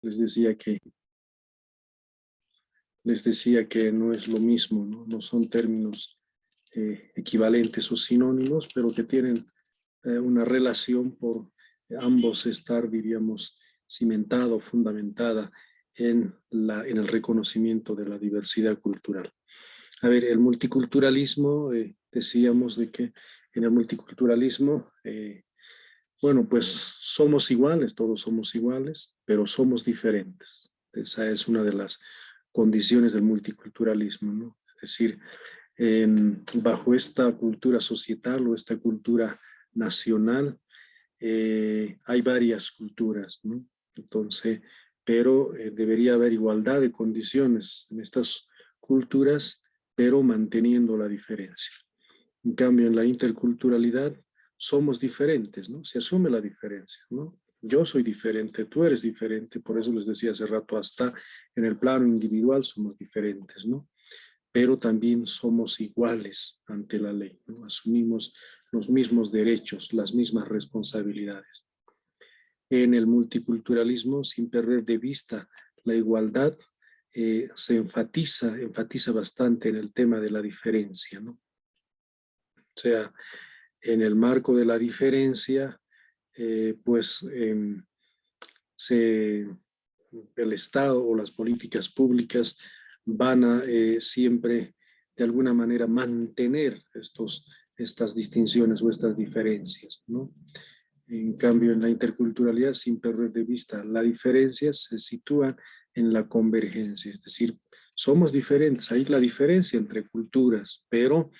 les decía que no es lo mismo, ¿no? No son términos equivalentes o sinónimos, pero que tienen una relación por ambos estar, diríamos, cimentada o fundamentada en el reconocimiento de la diversidad cultural. A ver, el multiculturalismo, decíamos de que en el multiculturalismo, bueno, pues somos iguales, todos somos iguales, pero somos diferentes. Esa es una de las condiciones del multiculturalismo, ¿no? Es decir, bajo esta cultura societal o esta cultura nacional, hay varias culturas, ¿no? Entonces, pero debería haber igualdad de condiciones en estas culturas, pero manteniendo la diferencia. En cambio, en la interculturalidad somos diferentes, ¿no? Se asume la diferencia, ¿no? Yo soy diferente, tú eres diferente, por eso les decía hace rato, hasta en el plano individual somos diferentes, ¿no? Pero también somos iguales ante la ley, ¿no? Asumimos los mismos derechos, las mismas responsabilidades. En el multiculturalismo, sin perder de vista la igualdad, se enfatiza bastante en el tema de la diferencia, ¿no? O sea, en el marco de la diferencia, pues el Estado o las políticas públicas van a siempre de alguna manera mantener estas distinciones o estas diferencias, ¿no? En cambio, en la interculturalidad, sin perder de vista la diferencia, se sitúa en la convergencia, es decir, somos diferentes, hay la diferencia entre culturas, pero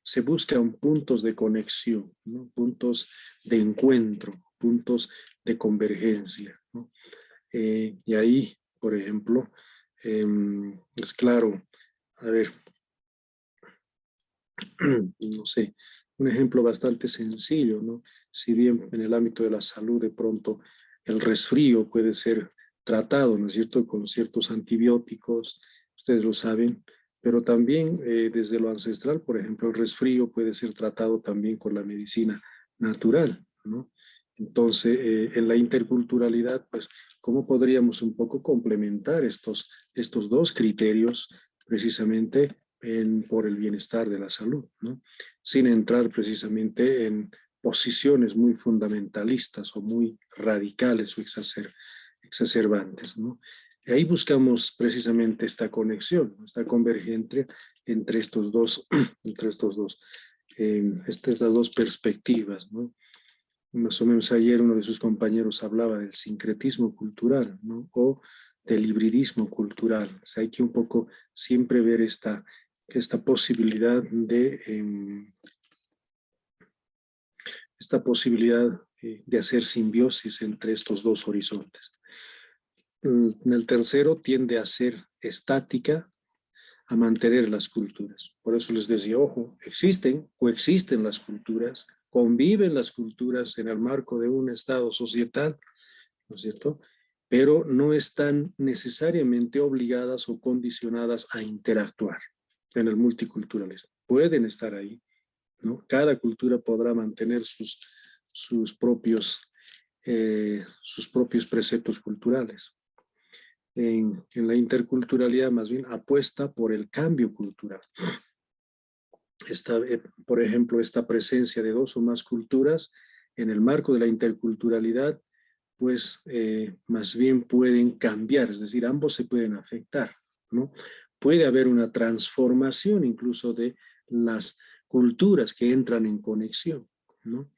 se buscan puntos de conexión, ¿no? Puntos de encuentro, puntos de convergencia, ¿no? Y ahí, por ejemplo, es claro, a ver, no sé, un ejemplo bastante sencillo, ¿no? Si bien en el ámbito de la salud de pronto el resfrío puede ser tratado, ¿no es cierto?, con ciertos antibióticos, ustedes lo saben, pero también desde lo ancestral, por ejemplo, el resfrío puede ser tratado también con la medicina natural, ¿no? Entonces, en la interculturalidad, pues, ¿cómo podríamos un poco complementar estos dos criterios precisamente por el bienestar de la salud, ¿no? Sin entrar precisamente en posiciones muy fundamentalistas o muy radicales o exacerbantes, ¿no? Y ahí buscamos precisamente esta conexión, esta convergencia entre estos dos, estas dos perspectivas, ¿no? Más o menos ayer uno de sus compañeros hablaba del sincretismo cultural, ¿no? O del hibridismo cultural. O sea, hay que un poco siempre ver esta posibilidad de hacer simbiosis entre estos dos horizontes. En el tercero tiende a ser estática, a mantener las culturas. Por eso les decía, ojo, coexisten las culturas, conviven las culturas en el marco de un estado societal, ¿no es cierto? Pero no están necesariamente obligadas o condicionadas a interactuar en el multiculturalismo. Pueden estar ahí, ¿no? Cada cultura podrá mantener sus propios preceptos culturales. En la interculturalidad más bien apuesta por el cambio cultural. Por ejemplo, esta presencia de dos o más culturas en el marco de la interculturalidad, pues más bien pueden cambiar, es decir, ambos se pueden afectar, ¿no? Puede haber una transformación incluso de las culturas que entran en conexión, ¿no?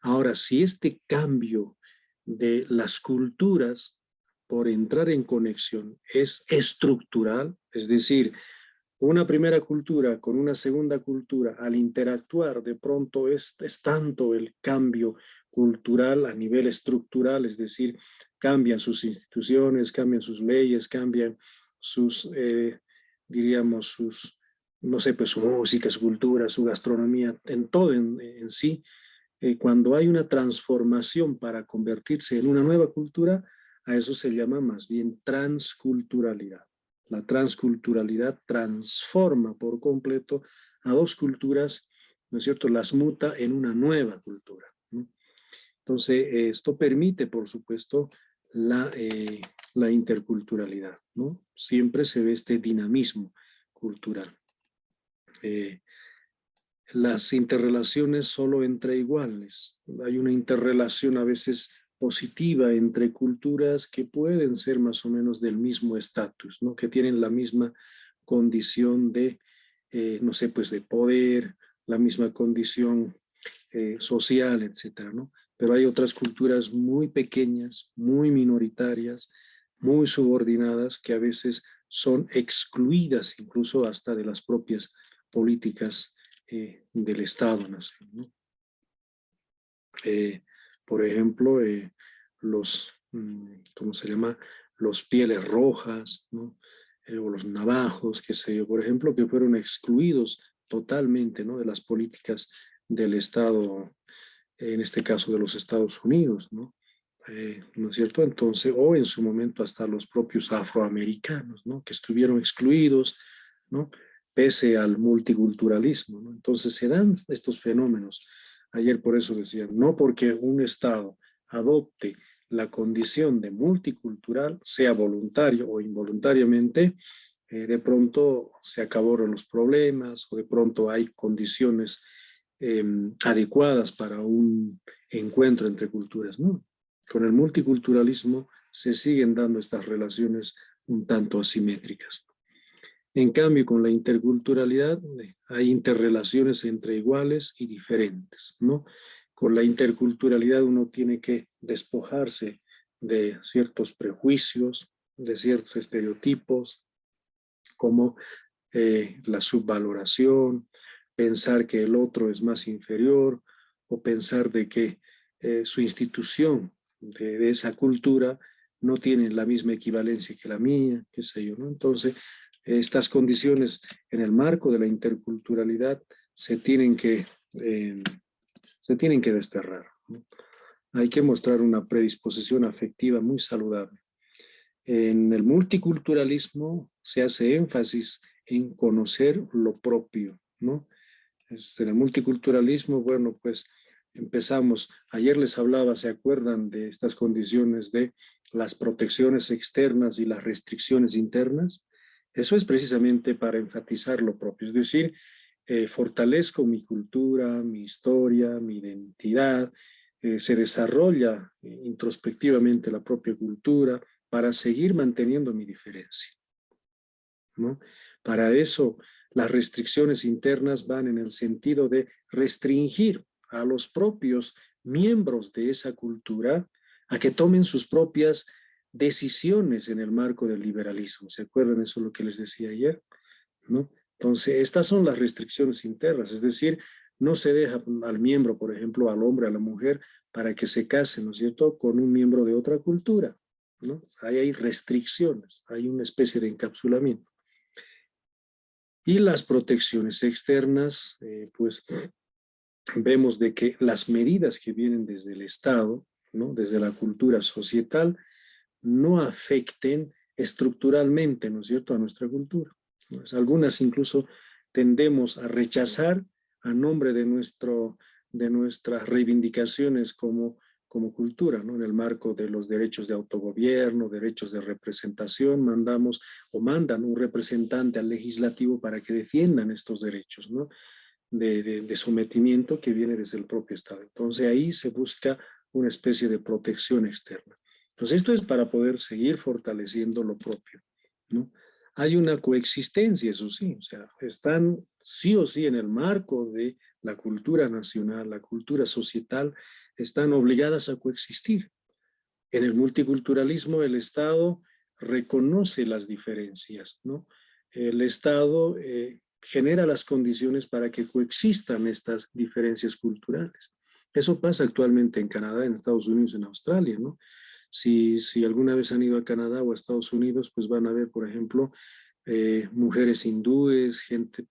Ahora, si este cambio de las culturas por entrar en conexión es estructural, es decir, una primera cultura con una segunda cultura al interactuar de pronto es tanto el cambio cultural a nivel estructural, es decir, cambian sus instituciones, cambian sus leyes, cambian diríamos, no sé, pues su música, su cultura, su gastronomía, en todo en sí. Cuando hay una transformación para convertirse en una nueva cultura, a eso se llama más bien transculturalidad. La transculturalidad transforma por completo a dos culturas, ¿no es cierto?, las muta en una nueva cultura, ¿no? Entonces, esto permite, por supuesto, la la interculturalidad, ¿no? Siempre se ve este dinamismo cultural. Las interrelaciones solo entre iguales. Hay una interrelación a veces positiva entre culturas que pueden ser más o menos del mismo estatus, ¿no? Que tienen la misma condición de, no sé, pues de poder, la misma condición social, etcétera, ¿no? Pero hay otras culturas muy pequeñas, muy minoritarias, muy subordinadas, que a veces son excluidas incluso hasta de las propias políticas del Estado-nación, ¿no? Por ejemplo, los, ¿cómo se llama? Los pieles rojas, ¿no? O los navajos, qué sé yo, por ejemplo, que fueron excluidos totalmente, ¿no? De las políticas del Estado, en este caso de los Estados Unidos, ¿no? ¿No es cierto? Entonces, o en su momento hasta los propios afroamericanos, ¿no? Que estuvieron excluidos, ¿no? Pese al multiculturalismo, ¿no? Entonces se dan estos fenómenos. Ayer por eso decía, no porque un Estado adopte la condición de multicultural, sea voluntario o involuntariamente, de pronto se acabaron los problemas o de pronto hay condiciones adecuadas para un encuentro entre culturas, ¿no? Con el multiculturalismo se siguen dando estas relaciones un tanto asimétricas. En cambio, con la interculturalidad hay interrelaciones entre iguales y diferentes, ¿no? Con la interculturalidad uno tiene que despojarse de ciertos prejuicios, de ciertos estereotipos, como la subvaloración, pensar que el otro es más inferior o pensar de que su institución de esa cultura no tiene la misma equivalencia que la mía, qué sé yo, ¿no? Entonces, estas condiciones en el marco de la interculturalidad se tienen que desterrar, ¿no? Hay que mostrar una predisposición afectiva muy saludable. En el multiculturalismo se hace énfasis en conocer lo propio, ¿no? En el multiculturalismo, bueno, pues empezamos, ayer les hablaba, ¿se acuerdan de estas condiciones de las protecciones externas y las restricciones internas? Eso es precisamente para enfatizar lo propio, es decir, fortalezco mi cultura, mi historia, mi identidad, se desarrolla introspectivamente la propia cultura para seguir manteniendo mi diferencia, ¿no? Para eso, las restricciones internas van en el sentido de restringir a los propios miembros de esa cultura a que tomen sus propias decisiones en el marco del liberalismo. ¿Se acuerdan? Eso es lo que les decía ayer, ¿no? Entonces, estas son las restricciones internas, es decir, no se deja al miembro, por ejemplo, al hombre, a la mujer, para que se case, ¿no es cierto?, con un miembro de otra cultura, ¿no? Ahí hay restricciones, hay una especie de encapsulamiento. Y las protecciones externas, pues vemos de que las medidas que vienen desde el Estado, ¿no? Desde la cultura societal, no afecten estructuralmente, ¿no es cierto?, a nuestra cultura. Pues algunas incluso tendemos a rechazar a nombre de nuestras reivindicaciones como cultura, ¿no? En el marco de los derechos de autogobierno, derechos de representación, mandan un representante al legislativo para que defiendan estos derechos, ¿no? De sometimiento que viene desde el propio Estado. Entonces ahí se busca una especie de protección externa. Entonces esto es para poder seguir fortaleciendo lo propio, ¿no? Hay una coexistencia, eso sí, o sea, están sí o sí en el marco de la cultura nacional, la cultura societal, están obligadas a coexistir. En el multiculturalismo el Estado reconoce las diferencias, ¿no? El Estado genera las condiciones para que coexistan estas diferencias culturales. Eso pasa actualmente en Canadá, en Estados Unidos, en Australia, ¿no? Si alguna vez han ido a Canadá o a Estados Unidos, pues van a ver, por ejemplo, mujeres hindúes,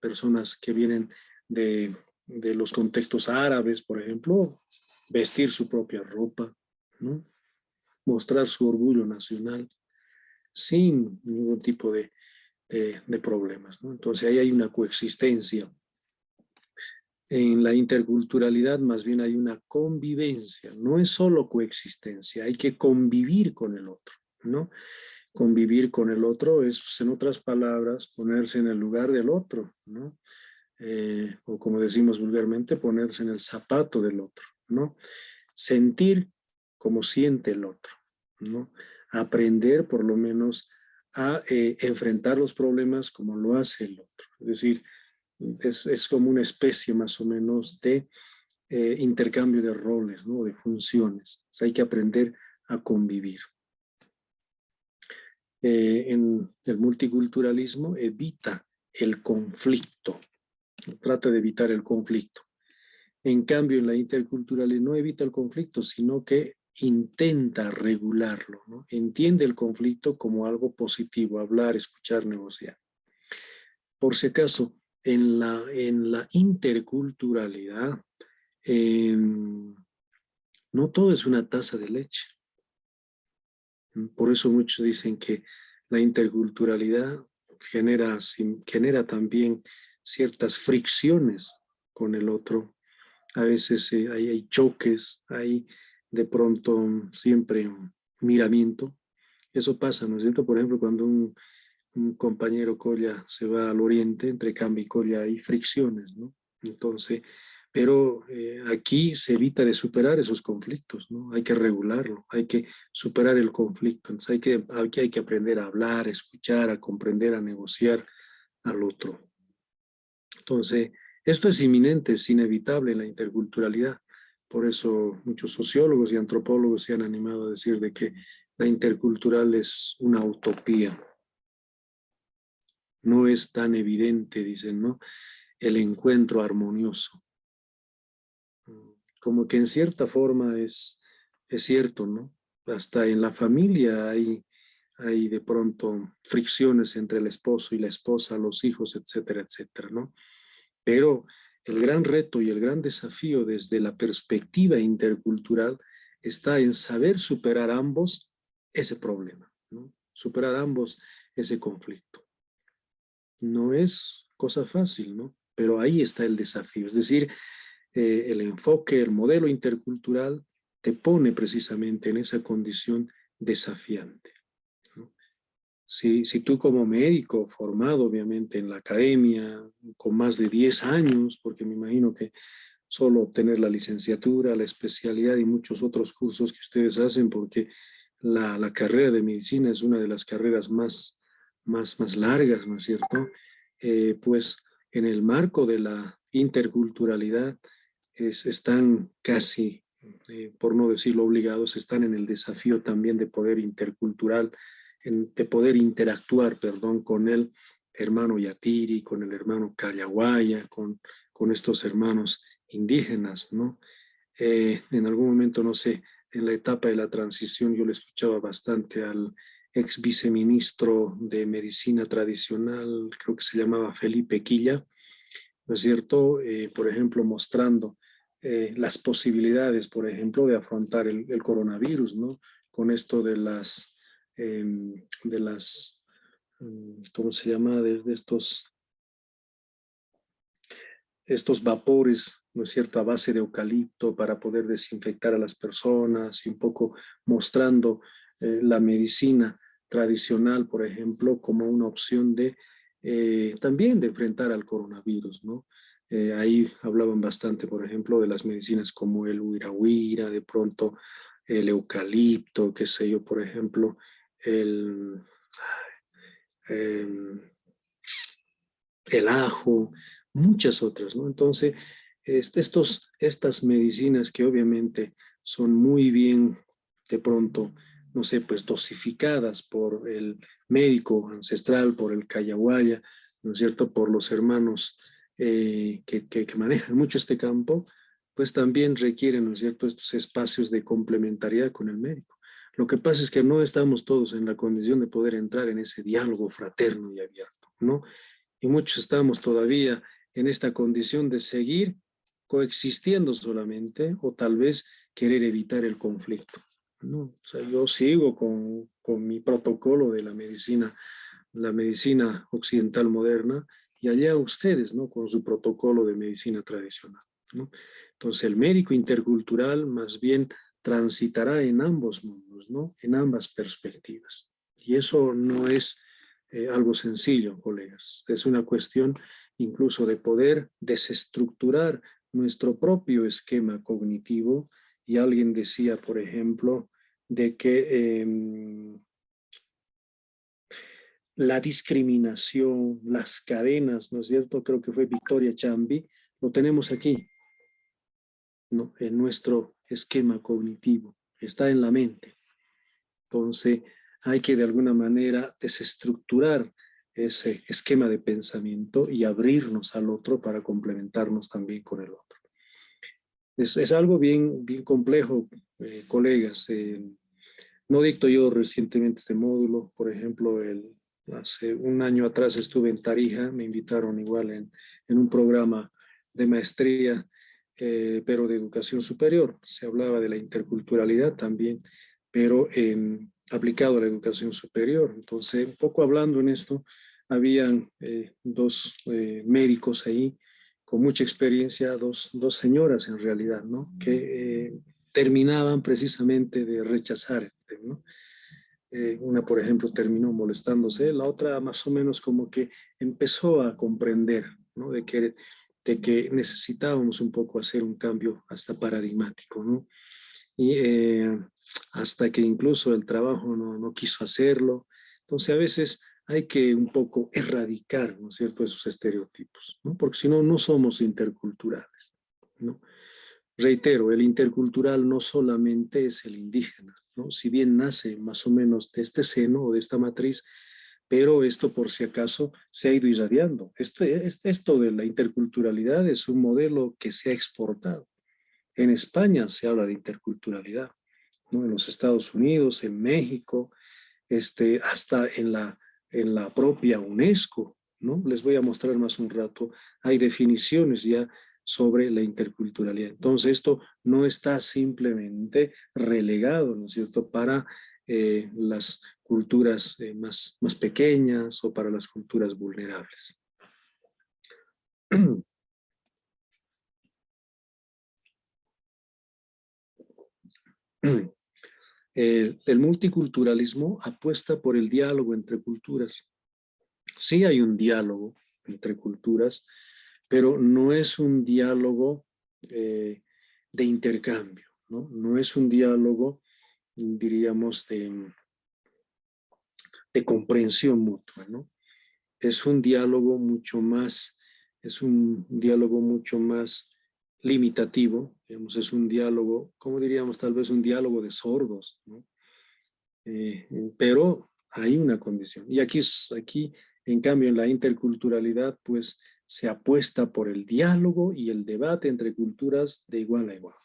personas que vienen de los contextos árabes, por ejemplo, vestir su propia ropa, ¿no? Mostrar su orgullo nacional sin ningún tipo de problemas, ¿no? Entonces ahí hay una coexistencia. En la interculturalidad más bien hay una convivencia, no es solo coexistencia, hay que convivir con el otro, ¿no? convivir con el otro es, pues, en otras palabras, ponerse en el lugar del otro, ¿no? O como decimos vulgarmente, ponerse en el zapato del otro, ¿no? Sentir como siente el otro, ¿no? Aprender por lo menos a enfrentar los problemas como lo hace el otro. Es decir, es como una especie más o menos de intercambio de roles, ¿no? De funciones. Entonces hay que aprender a convivir. En el multiculturalismo evita el conflicto, trata de evitar el conflicto. En cambio, en la interculturalidad no evita el conflicto, sino que intenta regularlo, ¿no? Entiende el conflicto como algo positivo, hablar, escuchar, negociar. Por si acaso, en la interculturalidad, no todo es una taza de leche. Por eso muchos dicen que la interculturalidad genera también ciertas fricciones con el otro. A veces hay choques, hay de pronto siempre un miramiento. Eso pasa, ¿no es cierto? Por ejemplo, cuando un compañero Colla se va al oriente, entre Camba y Colla hay fricciones, ¿no? Entonces, pero aquí se evita de superar esos conflictos, ¿no? Hay que regularlo, hay que superar el conflicto. Entonces hay que aprender a hablar, a escuchar, a comprender, a negociar al otro. Entonces, esto es inminente, es inevitable en la interculturalidad. Por eso muchos sociólogos y antropólogos se han animado a decir de que la intercultural es una utopía. No es tan evidente, dicen, ¿no? El encuentro armonioso. Como que en cierta forma es cierto, ¿no? Hasta en la familia hay de pronto fricciones entre el esposo y la esposa, los hijos, etcétera, etcétera, ¿no? Pero el gran reto y el gran desafío desde la perspectiva intercultural está en saber superar ambos ese problema, ¿no? Superar ambos ese conflicto. No es cosa fácil, ¿no? Pero ahí está el desafío. Es decir, el enfoque, el modelo intercultural te pone precisamente en esa condición desafiante, ¿no? Si tú como médico formado obviamente en la academia, con más de 10 años, porque me imagino que solo obtener la licenciatura, la especialidad y muchos otros cursos que ustedes hacen, porque la carrera de medicina es una de las carreras más largas, ¿no es cierto? Pues en el marco de la interculturalidad están casi, por no decirlo obligados, están en el desafío también de poder intercultural, de poder interactuar, perdón, con el hermano Yatiri, con el hermano Callahuaya, con estos hermanos indígenas, ¿no? En algún momento, no sé, en la etapa de la transición yo le escuchaba bastante al ex viceministro de Medicina Tradicional, creo que se llamaba Felipe Quilla, ¿no es cierto? Por ejemplo, mostrando las posibilidades, por ejemplo, de afrontar el coronavirus, ¿no? Con esto de las, ¿cómo se llama? De estos vapores, ¿no es cierto?, a base de eucalipto para poder desinfectar a las personas y un poco mostrando la medicina tradicional, por ejemplo, como una opción de también de enfrentar al coronavirus, ¿no? Ahí hablaban bastante, por ejemplo, de las medicinas como el huirahuira, de pronto el eucalipto, qué sé yo, por ejemplo, el, eh, el ajo, muchas otras, ¿no? Entonces, estas medicinas que obviamente son muy bien, de pronto, no sé, pues dosificadas por el médico ancestral, por el Callahuaya, ¿no es cierto?, por los hermanos que manejan mucho este campo, pues también requieren, ¿no es cierto?, estos espacios de complementariedad con el médico. Lo que pasa es que no estamos todos en la condición de poder entrar en ese diálogo fraterno y abierto, ¿no? Y muchos estamos todavía en esta condición de seguir coexistiendo solamente o tal vez querer evitar el conflicto, ¿no? O sea, yo sigo con mi protocolo de la medicina occidental moderna y allá ustedes, ¿no? Con su protocolo de medicina tradicional, ¿no? Entonces el médico intercultural más bien transitará en ambos mundos, ¿no? En ambas perspectivas. Y eso no es algo sencillo, colegas. Es una cuestión incluso de poder desestructurar nuestro propio esquema cognitivo. Y alguien decía, por ejemplo, de que la discriminación, las cadenas, ¿no es cierto? Creo que fue Victoria Chambi, lo tenemos aquí, ¿no? En nuestro esquema cognitivo, está en la mente. Entonces, hay que de alguna manera desestructurar ese esquema de pensamiento y abrirnos al otro para complementarnos también con el otro. Es algo bien complejo, colegas. No dicto yo recientemente este módulo, por ejemplo, hace un año atrás estuve en Tarija, me invitaron igual en un programa de maestría, pero de educación superior. Se hablaba de la interculturalidad también, pero aplicado a la educación superior. Entonces, un poco hablando en esto, habían dos médicos ahí con mucha experiencia, dos señoras en realidad, ¿no? Que terminaban precisamente de rechazar, ¿no? Una, por ejemplo, terminó molestándose, la otra más o menos como que empezó a comprender, ¿no? De que necesitábamos un poco hacer un cambio hasta paradigmático, ¿no? Y hasta que incluso el trabajo no quiso hacerlo. Entonces a veces hay que un poco erradicar, ¿no es cierto?, esos estereotipos, ¿no? Porque si no, no somos interculturales, ¿no? Reitero, el intercultural no solamente es el indígena, ¿no? Si bien nace más o menos de este seno o de esta matriz, pero esto por si acaso se ha ido irradiando. Esto de la interculturalidad es un modelo que se ha exportado. En España se habla de interculturalidad, ¿no? En los Estados Unidos, en México, hasta en la propia UNESCO, ¿no? Les voy a mostrar más un rato. Hay definiciones ya sobre la interculturalidad. Entonces, esto no está simplemente relegado, ¿no es cierto?, para las culturas más pequeñas o para las culturas vulnerables. El multiculturalismo apuesta por el diálogo entre culturas. Sí hay un diálogo entre culturas, pero no es un diálogo de intercambio, ¿no? No es un diálogo, diríamos, de comprensión mutua, ¿no? Es un diálogo mucho más, limitativo, digamos, es un diálogo, ¿cómo diríamos? Tal vez un diálogo de sordos, ¿no? Pero hay una condición. Y aquí, en cambio, en la interculturalidad, pues se apuesta por el diálogo y el debate entre culturas de igual a igual.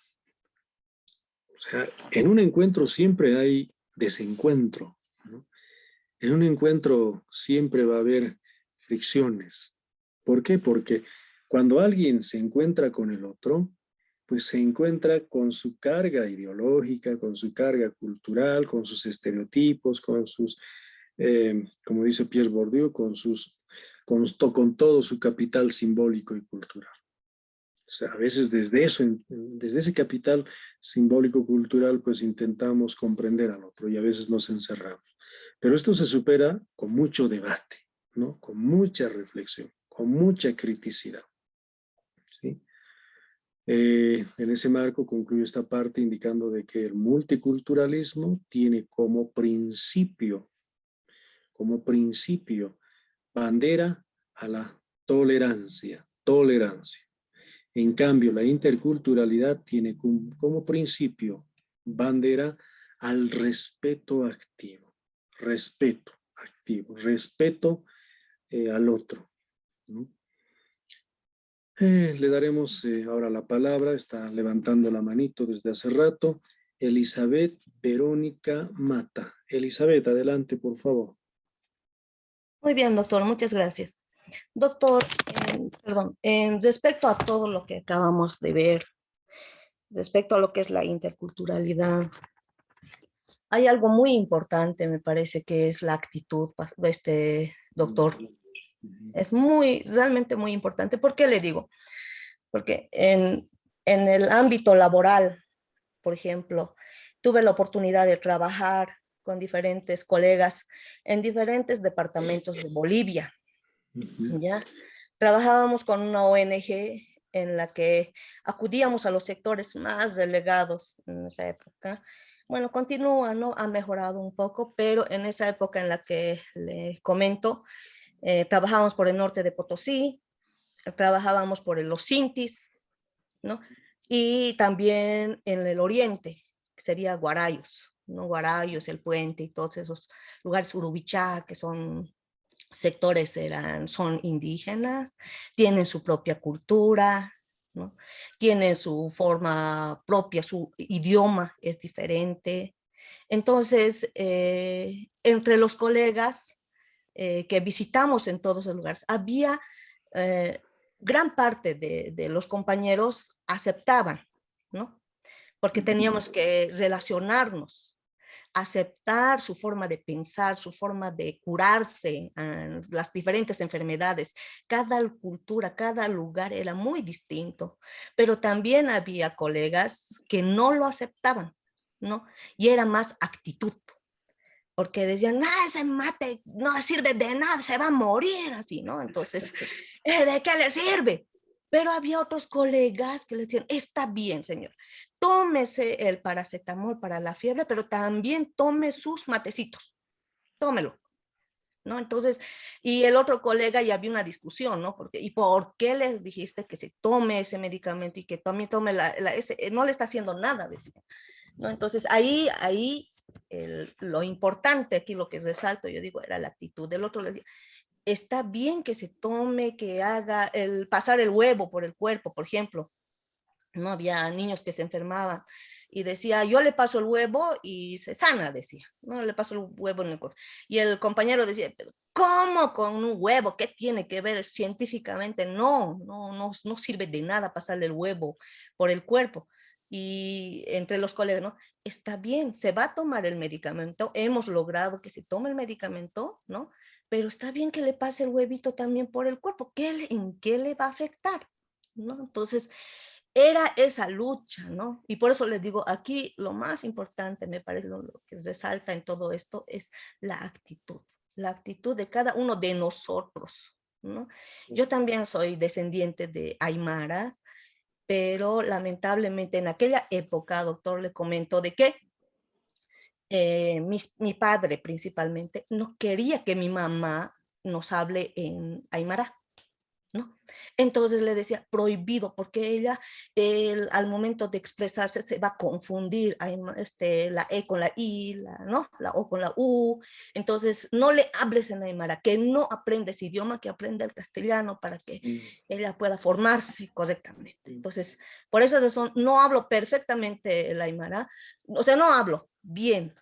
O sea, en un encuentro siempre hay desencuentro, ¿no? En un encuentro siempre va a haber fricciones. ¿Por qué? Porque cuando alguien se encuentra con el otro, pues se encuentra con su carga ideológica, con su carga cultural, con sus estereotipos, con sus, como dice Pierre Bourdieu, con todo su capital simbólico y cultural. O sea, a veces desde ese capital simbólico cultural, pues intentamos comprender al otro y a veces nos encerramos. Pero esto se supera con mucho debate, ¿no? Con mucha reflexión, con mucha criticidad, ¿sí? En ese marco concluyo esta parte indicando de que el multiculturalismo tiene como principio, bandera a la tolerancia. En cambio, la interculturalidad tiene como principio, bandera al respeto activo, respeto al otro, ¿no? Le daremos ahora la palabra, está levantando la manito desde hace rato, Elizabeth Verónica Mata. Elizabeth, adelante, por favor. Muy bien, doctor, muchas gracias. Doctor, respecto a todo lo que acabamos de ver, respecto a lo que es la interculturalidad, hay algo muy importante, me parece, que es la actitud de este doctor. Es realmente muy importante. ¿Por qué le digo? Porque en el ámbito laboral, por ejemplo, tuve la oportunidad de trabajar con diferentes colegas en diferentes departamentos de Bolivia, ¿ya? Trabajábamos con una ONG en la que acudíamos a los sectores más relegados en esa época. Bueno, continúa, ¿no? Ha mejorado un poco, pero en esa época en la que le comento, trabajábamos por el norte de Potosí, trabajábamos por los Sintis, ¿no? Y también en el oriente, que sería Guarayos, ¿no? Guarayos, el Puente y todos esos lugares, Urubichá, que son sectores, son indígenas, tienen su propia cultura, ¿no? Tienen su forma propia, su idioma es diferente. Entonces, entre los colegas que visitamos en todos los lugares, había gran parte de los compañeros aceptaban, ¿no? Porque teníamos que relacionarnos, aceptar su forma de pensar, su forma de curarse, las diferentes enfermedades. Cada cultura, cada lugar era muy distinto, pero también había colegas que no lo aceptaban, ¿no? Y era más actitud, porque decían, no, ese mate no sirve de nada, se va a morir así, ¿no? Entonces, ¿de qué le sirve? Pero había otros colegas que le decían, está bien, señor, tómese el paracetamol para la fiebre, pero también tome sus matecitos, tómelo, ¿no? Entonces, y el otro colega ya había una discusión, ¿no? Porque, ¿y por qué le dijiste que se tome ese medicamento y que también tome no le está haciendo nada, decía, ¿no? Entonces, ahí lo importante aquí, lo que resalto, yo digo, era la actitud. Del otro le decía, está bien que se tome, que haga pasar el huevo por el cuerpo, por ejemplo. No había niños que se enfermaban y decía, yo le paso el huevo y se sana, decía, no le paso el huevo en el cuerpo. Y el compañero decía, pero ¿cómo con un huevo? ¿Qué tiene que ver científicamente? No sirve de nada pasarle el huevo por el cuerpo. Y entre los colegas, ¿no? Está bien, se va a tomar el medicamento, hemos logrado que se tome el medicamento, ¿no? Pero está bien que le pase el huevito también por el cuerpo, ¿en qué le va a afectar? ¿No? Entonces, era esa lucha, ¿no? Y por eso les digo, aquí lo más importante, me parece, lo que resalta en todo esto es la actitud de cada uno de nosotros, ¿no? Yo también soy descendiente de aymaras, pero lamentablemente en aquella época, doctor, le comento de que mi padre principalmente no quería que mi mamá nos hable en aymara, ¿no? Entonces le decía prohibido, porque ella al momento de expresarse se va a confundir la E con la I, ¿no? La O con la U. Entonces no le hables en aymara, que no aprende ese idioma, que aprenda el castellano para que ella pueda formarse correctamente. Entonces, por esa razón no hablo perfectamente el aymara, o sea, no hablo bien,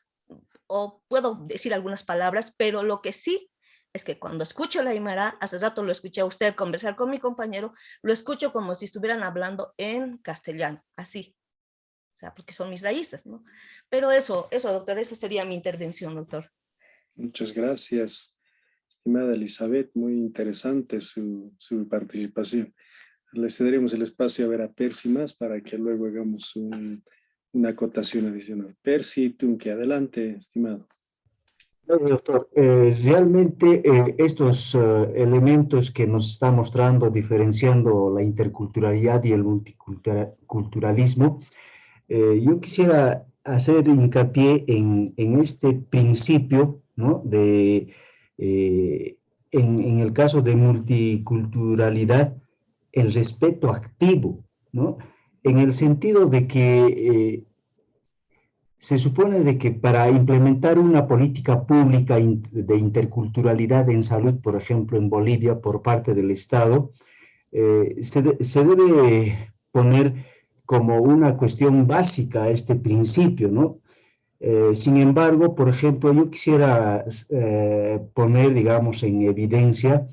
o puedo decir algunas palabras, pero lo que sí es que cuando escucho la aymara, hace rato lo escuché a usted conversar con mi compañero, lo escucho como si estuvieran hablando en castellano, así, o sea, porque son mis raíces, ¿no? Pero eso, doctor, esa sería mi intervención, doctor. Muchas gracias, estimada Elizabeth, muy interesante su participación. Le cederemos el espacio a ver a Percy más para que luego hagamos una acotación adicional. Percy Tunque, adelante, estimado. Gracias, doctor. Realmente estos elementos que nos está mostrando, diferenciando la interculturalidad y el multiculturalismo, yo quisiera hacer hincapié en este principio, ¿no? En el caso de multiculturalidad, el respeto activo, ¿no? En el sentido de que se supone de que para implementar una política pública de interculturalidad en salud, por ejemplo, en Bolivia, por parte del Estado, se debe poner como una cuestión básica este principio, ¿no? Sin embargo, por ejemplo, yo quisiera poner, digamos, en evidencia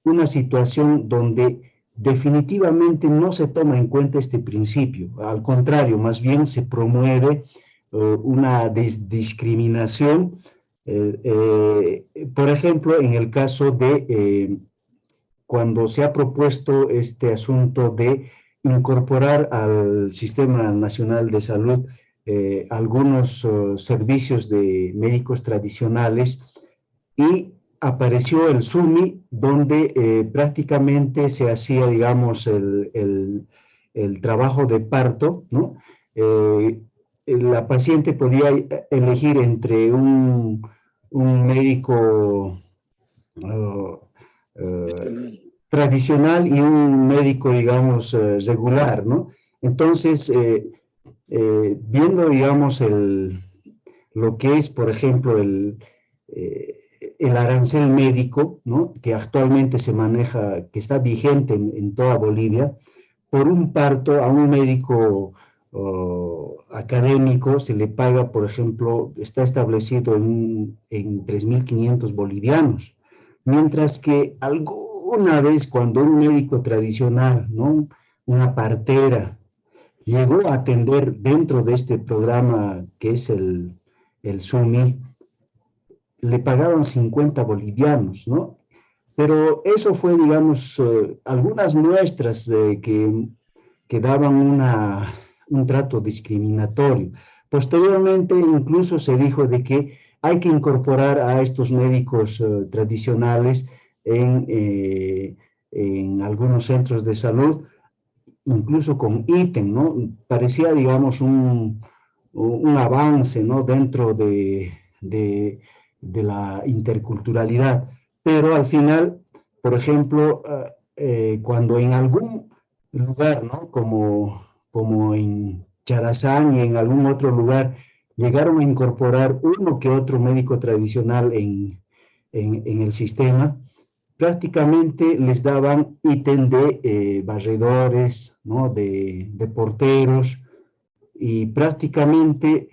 una situación donde definitivamente no se toma en cuenta este principio. Al contrario, más bien se promueve una discriminación, por ejemplo, en el caso de cuando se ha propuesto este asunto de incorporar al Sistema Nacional de Salud algunos servicios de médicos tradicionales y apareció el SUMI, donde prácticamente se hacía, digamos, el trabajo de parto, ¿no? La paciente podía elegir entre un médico uh, Tradicional. tradicional y un médico, digamos, regular, ¿no? Entonces, viendo, digamos, lo que es, por ejemplo, el arancel médico, ¿no? Que actualmente se maneja, que está vigente en toda Bolivia, por un parto a un médico académico se le paga, por ejemplo, está establecido en 3.500 bolivianos, mientras que alguna vez cuando un médico tradicional, ¿no? Una partera, llegó a atender dentro de este programa que es el SUMI, le pagaban 50 bolivianos, ¿no? Pero eso fue, digamos, algunas muestras de que daban un trato discriminatorio. Posteriormente, incluso se dijo de que hay que incorporar a estos médicos tradicionales en algunos centros de salud, incluso con ítem, ¿no? Parecía, digamos, un avance, ¿no? Dentro de la interculturalidad. Pero al final, por ejemplo, cuando en algún lugar, ¿no? Como en Charazán y en algún otro lugar, llegaron a incorporar uno que otro médico tradicional en el sistema, prácticamente les daban ítem de barredores, ¿no? de porteros, y prácticamente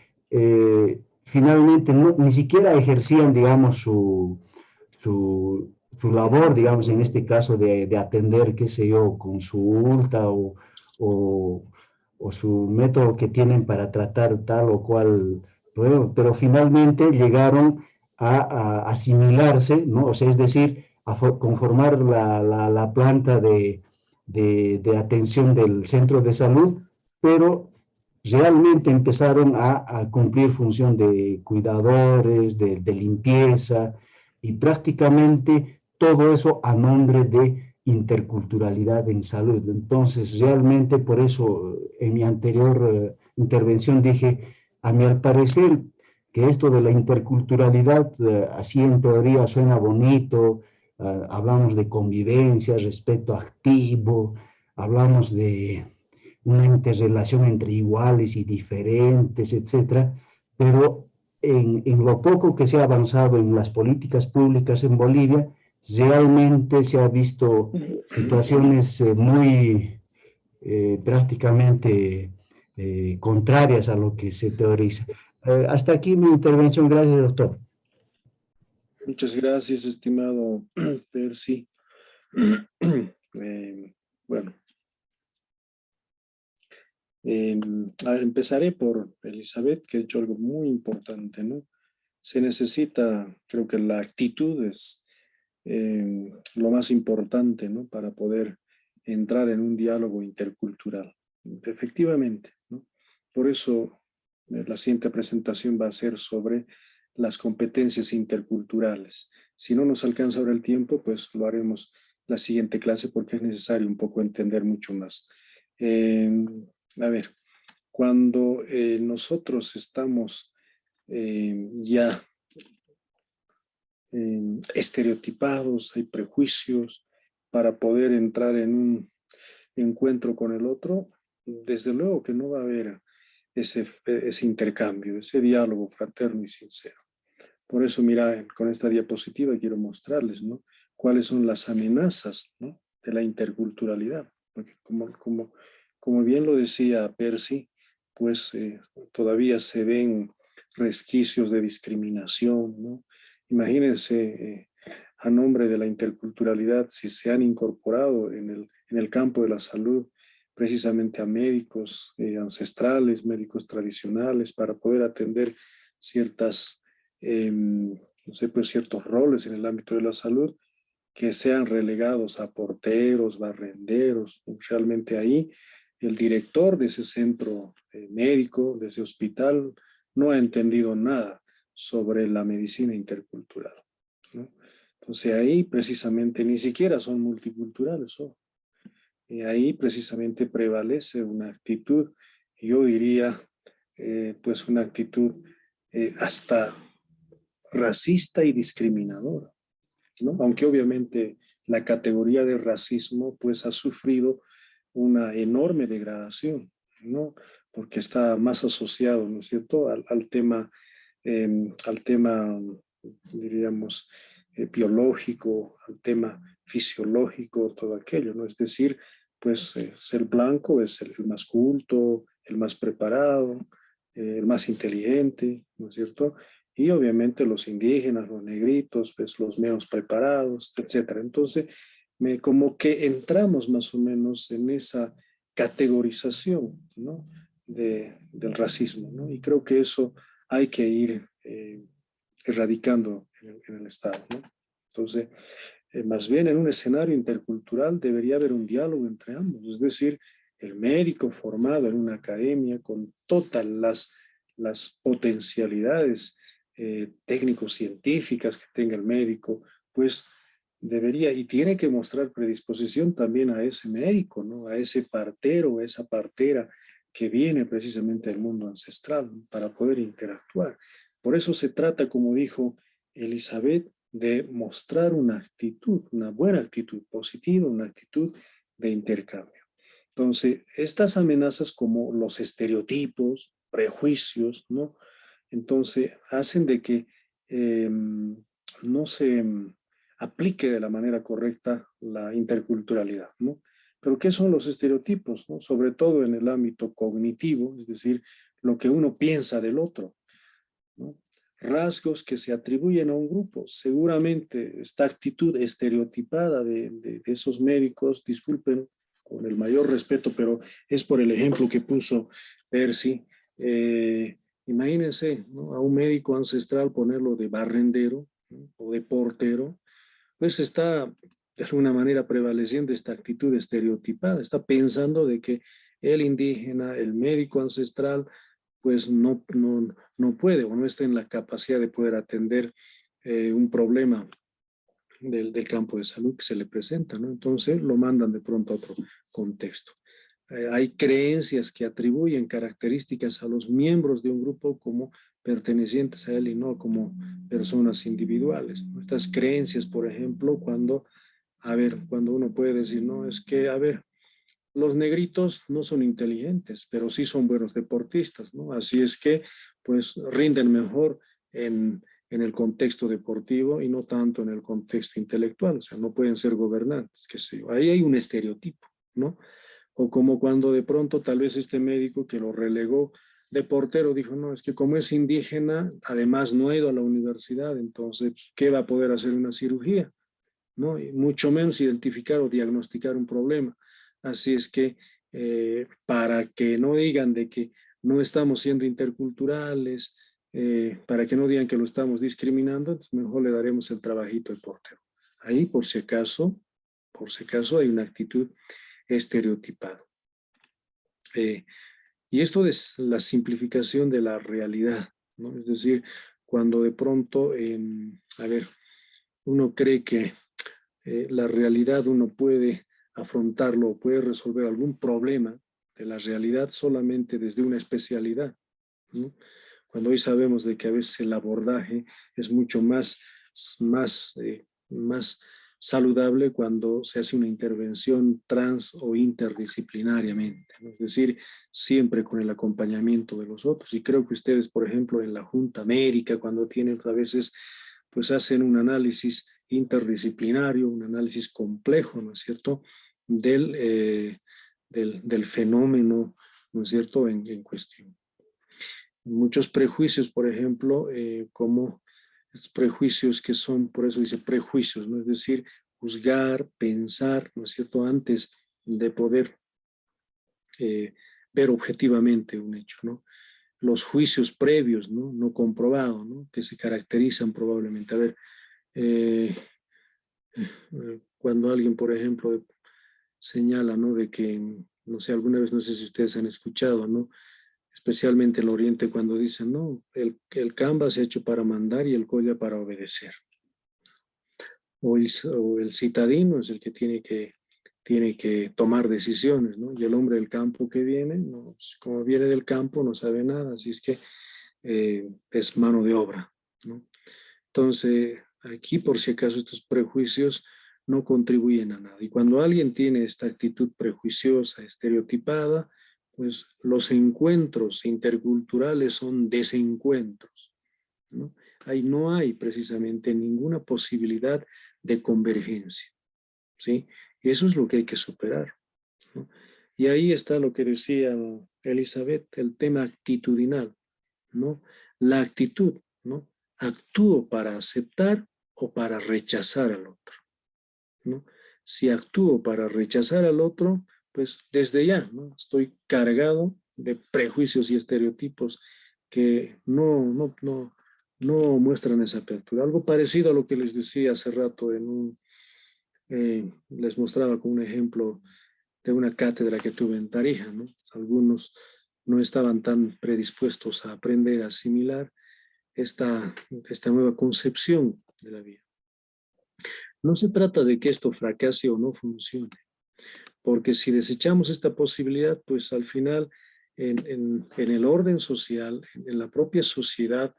finalmente ni siquiera ejercían, digamos, su labor, digamos, en este caso de atender, qué sé yo, consulta o, o su método que tienen para tratar tal o cual prueba, pero finalmente llegaron a asimilarse, ¿no? O sea, es decir, a conformar la planta de atención del centro de salud, pero realmente empezaron a cumplir función de cuidadores, de limpieza, y prácticamente todo eso a nombre de interculturalidad en salud. Entonces, realmente por eso en mi anterior intervención dije, a mi al parecer, que esto de la interculturalidad, así en teoría suena bonito, hablamos de convivencia, respeto activo, hablamos de una interrelación entre iguales y diferentes, etcétera, pero en lo poco que se ha avanzado en las políticas públicas en Bolivia, realmente se ha visto situaciones muy prácticamente contrarias a lo que se teoriza. Hasta aquí mi intervención. Gracias, doctor. Muchas gracias, estimado Percy. Bueno, a ver, empezaré por Elizabeth, que ha hecho algo muy importante, ¿no? Se necesita, creo que la actitud es lo más importante, ¿no? Para poder entrar en un diálogo intercultural. Efectivamente, ¿no? Por eso la siguiente presentación va a ser sobre las competencias interculturales. Si no nos alcanza ahora el tiempo, pues lo haremos la siguiente clase porque es necesario un poco entender mucho más. A ver, cuando nosotros estamos ya estereotipados, hay prejuicios para poder entrar en un encuentro con el otro, desde luego que no va a haber ese intercambio, ese diálogo fraterno y sincero. Por eso, mira, con esta diapositiva quiero mostrarles, ¿no? Cuáles son las amenazas, ¿no? De la interculturalidad. Porque como bien lo decía Percy, pues todavía se ven resquicios de discriminación, ¿no? Imagínense a nombre de la interculturalidad si se han incorporado en el campo de la salud precisamente a médicos ancestrales, médicos tradicionales, para poder atender ciertas, no sé, pues ciertos roles en el ámbito de la salud, que sean relegados a porteros, barrenderos. Realmente ahí el director de ese centro médico, de ese hospital, no ha entendido nada sobre la medicina intercultural, ¿no? Entonces ahí precisamente ni siquiera son multiculturales, ¿no? Y ahí precisamente prevalece una actitud, yo diría, pues una actitud hasta racista y discriminadora, ¿no? Aunque obviamente la categoría de racismo pues ha sufrido una enorme degradación, ¿no? Porque está más asociado, ¿no es cierto?, al tema, diríamos, biológico, al tema fisiológico, todo aquello, ¿no? Es decir, pues ser blanco es el más culto, el más preparado, el más inteligente, ¿no es cierto? Y obviamente los indígenas, los negritos, pues los menos preparados, etcétera. Entonces, como que entramos más o menos en esa categorización, ¿no? Del racismo, ¿no? Y creo que eso hay que ir erradicando en el Estado, ¿no? Entonces, más bien en un escenario intercultural debería haber un diálogo entre ambos, es decir, el médico formado en una academia con todas las potencialidades técnico-científicas que tenga el médico, pues debería y tiene que mostrar predisposición también a ese médico, ¿no? A ese partero, a esa partera que viene precisamente del mundo ancestral, ¿no? Para poder interactuar. Por eso se trata, como dijo Elizabeth, de mostrar una actitud, una buena actitud positiva, una actitud de intercambio. Entonces, estas amenazas como los estereotipos, prejuicios, ¿no? Entonces, hacen de que no se aplique de la manera correcta la interculturalidad, ¿no? Pero ¿qué son los estereotipos, ¿no? Sobre todo en el ámbito cognitivo, es decir, lo que uno piensa del otro, ¿no? Rasgos que se atribuyen a un grupo. Seguramente esta actitud estereotipada de esos médicos, disculpen con el mayor respeto, pero es por el ejemplo que puso Percy. Imagínense, ¿no? A un médico ancestral ponerlo de barrendero, ¿no? O de portero, pues está de alguna manera prevaleciendo esta actitud estereotipada, está pensando de que el indígena, el médico ancestral, pues no puede o no está en la capacidad de poder atender un problema del campo de salud que se le presenta, ¿no? Entonces lo mandan de pronto a otro contexto. Hay creencias que atribuyen características a los miembros de un grupo como pertenecientes a él y no como personas individuales, ¿no? Estas creencias, por ejemplo, cuando uno puede decir, no, es que, a ver, los negritos no son inteligentes, pero sí son buenos deportistas, ¿no? Así es que, pues, rinden mejor en el contexto deportivo y no tanto en el contexto intelectual, o sea, no pueden ser gobernantes, qué sé yo. Ahí hay un estereotipo, ¿no? O como cuando de pronto tal vez este médico que lo relegó de portero dijo, no, es que como es indígena, además no ha ido a la universidad, entonces, ¿qué va a poder hacer una cirugía? ¿No? Y mucho menos identificar o diagnosticar un problema. Así es que para que no digan de que no estamos siendo interculturales, para que no digan que lo estamos discriminando, entonces mejor le daremos el trabajito de portero. Ahí por si acaso hay una actitud estereotipada. Y esto es la simplificación de la realidad, ¿no? Es decir, cuando de pronto, uno cree que la realidad uno puede afrontarlo, puede resolver algún problema de la realidad solamente desde una especialidad, ¿no? Cuando hoy sabemos de que a veces el abordaje es mucho más saludable cuando se hace una intervención trans o interdisciplinariamente, ¿no? Es decir, siempre con el acompañamiento de los otros. Y creo que ustedes, por ejemplo, en la Junta Médica, cuando tienen a veces, pues hacen un análisis interdisciplinario, un análisis complejo, ¿no es cierto?, del fenómeno, ¿no es cierto?, en cuestión. Muchos prejuicios, por ejemplo, como prejuicios que son, por eso dice prejuicios, ¿no? Es decir, juzgar, pensar, ¿no es cierto?, antes de poder ver objetivamente un hecho, ¿no? Los juicios previos, ¿no? No comprobados, ¿no? Que se caracterizan probablemente. A ver, cuando alguien, por ejemplo, señala, ¿no?, de que no sé, alguna vez, no sé si ustedes han escuchado, ¿no? Especialmente el Oriente, cuando dicen, no, el Canva se ha hecho para mandar y el Colla para obedecer. O el citadino es el que tiene que tomar decisiones, ¿no? Y el hombre del campo que viene, no, como viene del campo, no sabe nada, así es que es mano de obra, ¿no? Entonces, aquí, por si acaso, estos prejuicios no contribuyen a nada. Y cuando alguien tiene esta actitud prejuiciosa, estereotipada, pues los encuentros interculturales son desencuentros, ¿no? Ahí no hay precisamente ninguna posibilidad de convergencia, ¿sí? Y eso es lo que hay que superar, ¿no? Y ahí está lo que decía Elizabeth, el tema actitudinal, ¿no? La actitud, ¿no? ¿Actúo para aceptar o para rechazar al otro, ¿no? Si actúo para rechazar al otro, pues desde ya, ¿no? Estoy cargado de prejuicios y estereotipos que no muestran esa apertura. Algo parecido a lo que les decía hace rato les mostraba con un ejemplo de una cátedra que tuve en Tarija, ¿no? Algunos no estaban tan predispuestos a aprender, a asimilar esta nueva concepción de la vida. No se trata de que esto fracase o no funcione, porque si desechamos esta posibilidad, pues al final en el orden social, en la propia sociedad,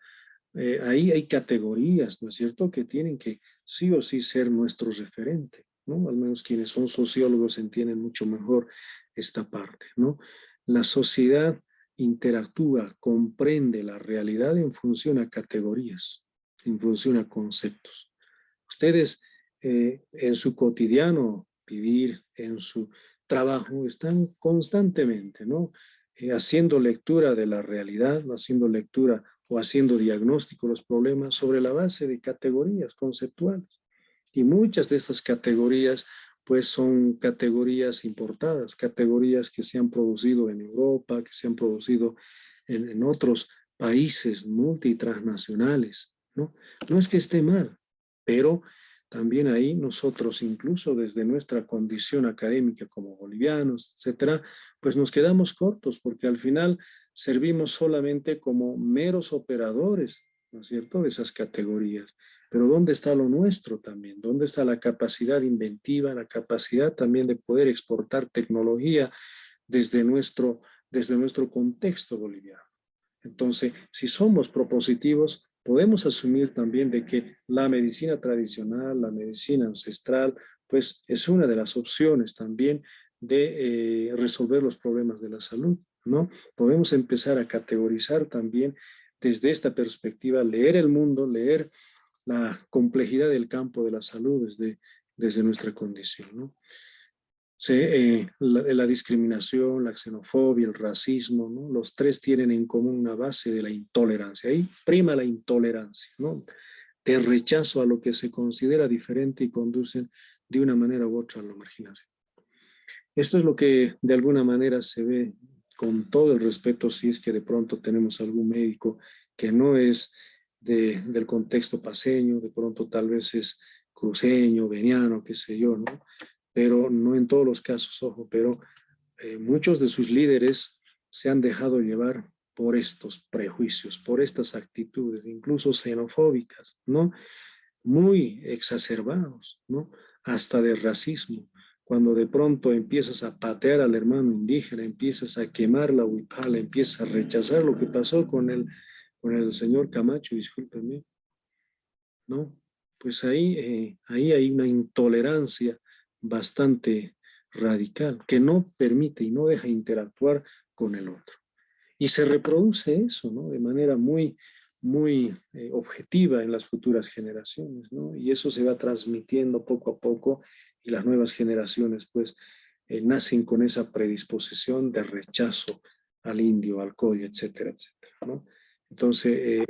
ahí hay categorías, ¿no es cierto?, que tienen que sí o sí ser nuestro referente, ¿no? Al menos quienes son sociólogos entienden mucho mejor esta parte, ¿no? La sociedad interactúa, comprende la realidad en función a categorías, en función a conceptos. Ustedes en su cotidiano vivir, en su trabajo, están constantemente, ¿no? Haciendo lectura de la realidad, haciendo lectura o haciendo diagnóstico de los problemas sobre la base de categorías conceptuales. Y muchas de estas categorías pues son categorías importadas, categorías que se han producido en Europa, que se han producido en otros países multitransnacionales, ¿no? No es que esté mal, pero también ahí nosotros, incluso desde nuestra condición académica como bolivianos, etcétera, pues nos quedamos cortos porque al final servimos solamente como meros operadores, ¿no es cierto?, de esas categorías. Pero ¿dónde está lo nuestro también? ¿Dónde está la capacidad inventiva, la capacidad también de poder exportar tecnología desde nuestro contexto boliviano? Entonces, si somos propositivos, podemos asumir también de que la medicina tradicional, la medicina ancestral, pues es una de las opciones también de resolver los problemas de la salud, ¿no? Podemos empezar a categorizar también desde esta perspectiva, leer el mundo, leer la complejidad del campo de la salud desde nuestra condición, ¿no? La discriminación, la xenofobia, el racismo, ¿no? Los tres tienen en común una base de la intolerancia. Ahí prima la intolerancia, ¿no? De rechazo a lo que se considera diferente y conducen de una manera u otra a la marginación. Esto es lo que de alguna manera se ve, con todo el respeto, si es que de pronto tenemos algún médico que no es del contexto paseño, de pronto tal vez es cruceño, veniano, qué sé yo, ¿no? Pero no en todos los casos, ojo, pero muchos de sus líderes se han dejado llevar por estos prejuicios, por estas actitudes, incluso xenofóbicas, ¿no? Muy exacerbados, ¿no? Hasta de racismo. Cuando de pronto empiezas a patear al hermano indígena, empiezas a quemar la huipala, empiezas a rechazar lo que pasó con el señor Camacho, discúlpenme, ¿no? Pues ahí hay una intolerancia bastante radical que no permite y no deja interactuar con el otro. Y se reproduce eso, ¿no? De manera muy objetiva en las futuras generaciones, ¿no? Y eso se va transmitiendo poco a poco y las nuevas generaciones pues nacen con esa predisposición de rechazo al indio, al colla, etcétera, etcétera, ¿no? Entonces,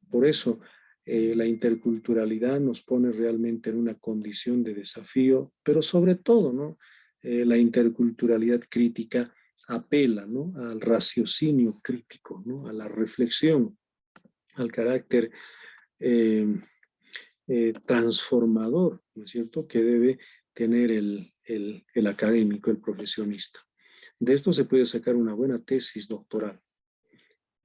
por eso la interculturalidad nos pone realmente en una condición de desafío, pero sobre todo, ¿no? La interculturalidad crítica apela, ¿no? Al raciocinio crítico, ¿no? A la reflexión, al carácter transformador, ¿no es cierto?, que debe tener el académico, el profesionista. De esto se puede sacar una buena tesis doctoral.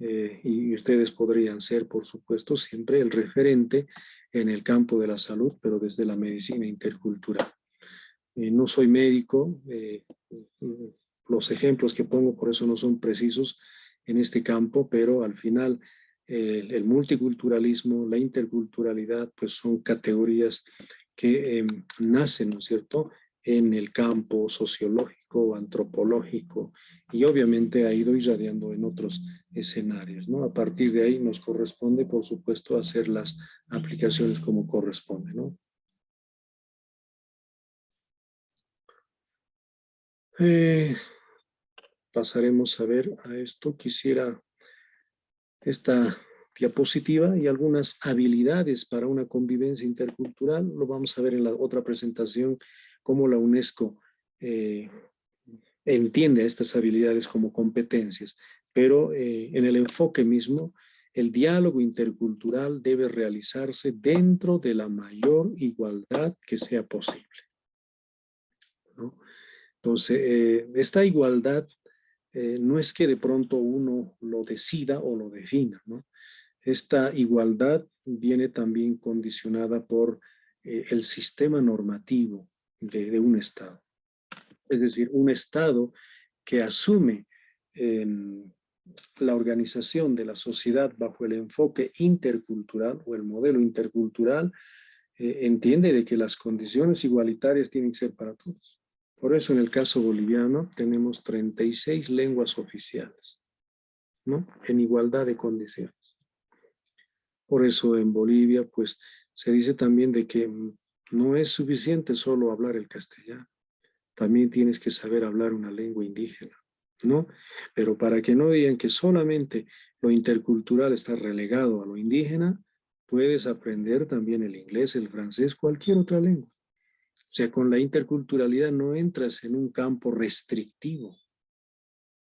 Y ustedes podrían ser, por supuesto, siempre el referente en el campo de la salud, pero desde la medicina intercultural. No soy médico, los ejemplos que pongo por eso no son precisos en este campo, pero al final el multiculturalismo, la interculturalidad, pues son categorías que nacen, ¿no es cierto?, en el campo sociológico, antropológico, y obviamente ha ido irradiando en otros escenarios, ¿no? A partir de ahí nos corresponde, por supuesto, hacer las aplicaciones como corresponde, ¿no? Pasaremos a ver a esto. Quisiera esta diapositiva y algunas habilidades para una convivencia intercultural. Lo vamos a ver en la otra presentación, cómo la UNESCO entiende estas habilidades como competencias, pero en el enfoque mismo, el diálogo intercultural debe realizarse dentro de la mayor igualdad que sea posible, ¿no? Entonces, esta igualdad no es que de pronto uno lo decida o lo defina, ¿no? Esta igualdad viene también condicionada por el sistema normativo de un Estado. Es decir, un Estado que asume la organización de la sociedad bajo el enfoque intercultural o el modelo intercultural, entiende de que las condiciones igualitarias tienen que ser para todos. Por eso en el caso boliviano tenemos 36 lenguas oficiales, ¿no? En igualdad de condiciones. Por eso en Bolivia, pues, se dice también de que no es suficiente solo hablar el castellano. También tienes que saber hablar una lengua indígena, ¿no? Pero para que no digan que solamente lo intercultural está relegado a lo indígena, puedes aprender también el inglés, el francés, cualquier otra lengua. O sea, con la interculturalidad no entras en un campo restrictivo,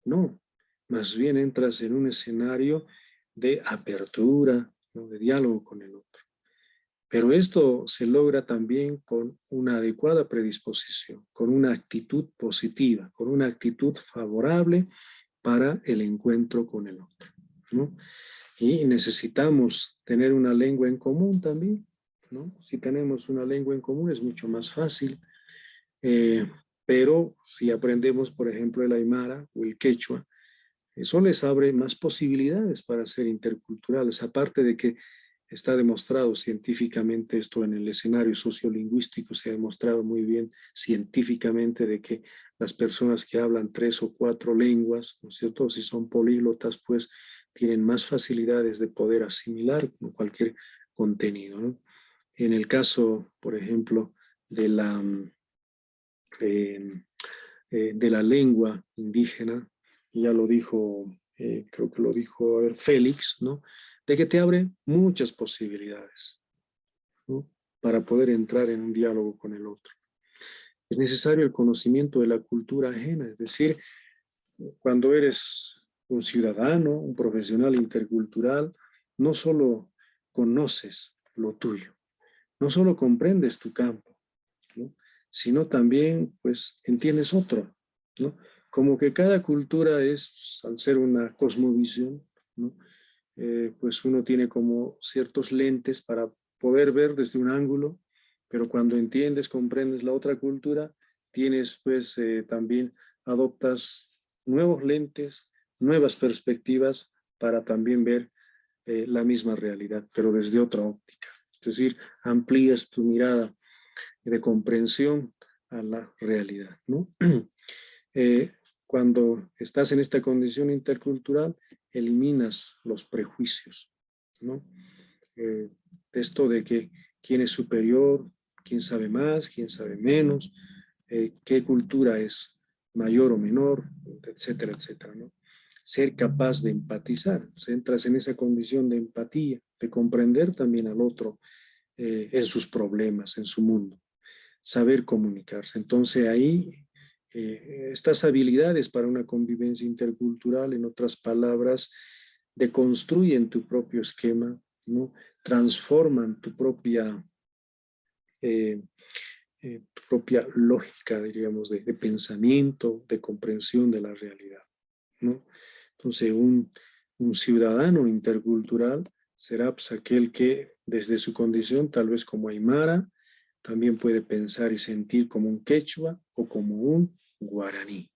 no, más bien entras en un escenario de apertura, ¿no? De diálogo con el otro. Pero esto se logra también con una adecuada predisposición, con una actitud positiva, con una actitud favorable para el encuentro con el otro, ¿no? Y necesitamos tener una lengua en común también, ¿no? Si tenemos una lengua en común es mucho más fácil, pero si aprendemos, por ejemplo, el aymara o el quechua, eso les abre más posibilidades para ser interculturales, aparte de que está demostrado científicamente esto en el escenario sociolingüístico, se ha demostrado muy bien científicamente de que las personas que hablan 3 o 4 lenguas, ¿no es cierto? Si son políglotas, pues tienen más facilidades de poder asimilar cualquier contenido, ¿no? En el caso, por ejemplo, de la lengua indígena, ya lo dijo, creo que lo dijo Félix, ¿no? De que te abre muchas posibilidades, ¿no? Para poder entrar en un diálogo con el otro. Es necesario el conocimiento de la cultura ajena, es decir, cuando eres un ciudadano, un profesional intercultural, no solo conoces lo tuyo, no solo comprendes tu campo, ¿no? Sino también, pues, entiendes otro, ¿no? Como que cada cultura es, al ser una cosmovisión, ¿no? Pues uno tiene como ciertos lentes para poder ver desde un ángulo, pero cuando entiendes, comprendes la otra cultura, tienes pues también adoptas nuevos lentes, nuevas perspectivas para también ver la misma realidad, pero desde otra óptica. Es decir, amplías tu mirada de comprensión a la realidad, ¿no? Cuando estás en esta condición intercultural, eliminas los prejuicios, ¿no? Esto de que quién es superior, quién sabe más, quién sabe menos, qué cultura es mayor o menor, etcétera, etcétera, ¿no? Ser capaz de empatizar, entras en esa condición de empatía, de comprender también al otro en sus problemas, en su mundo, saber comunicarse. Entonces ahí estas habilidades para una convivencia intercultural, en otras palabras, deconstruyen tu propio esquema, ¿no? Transforman tu propia tu propia lógica, diríamos, de pensamiento, de comprensión de la realidad, ¿no? Entonces, un ciudadano intercultural será pues, aquel que desde su condición, tal vez como aymara, también puede pensar y sentir como un quechua o como un guaraní.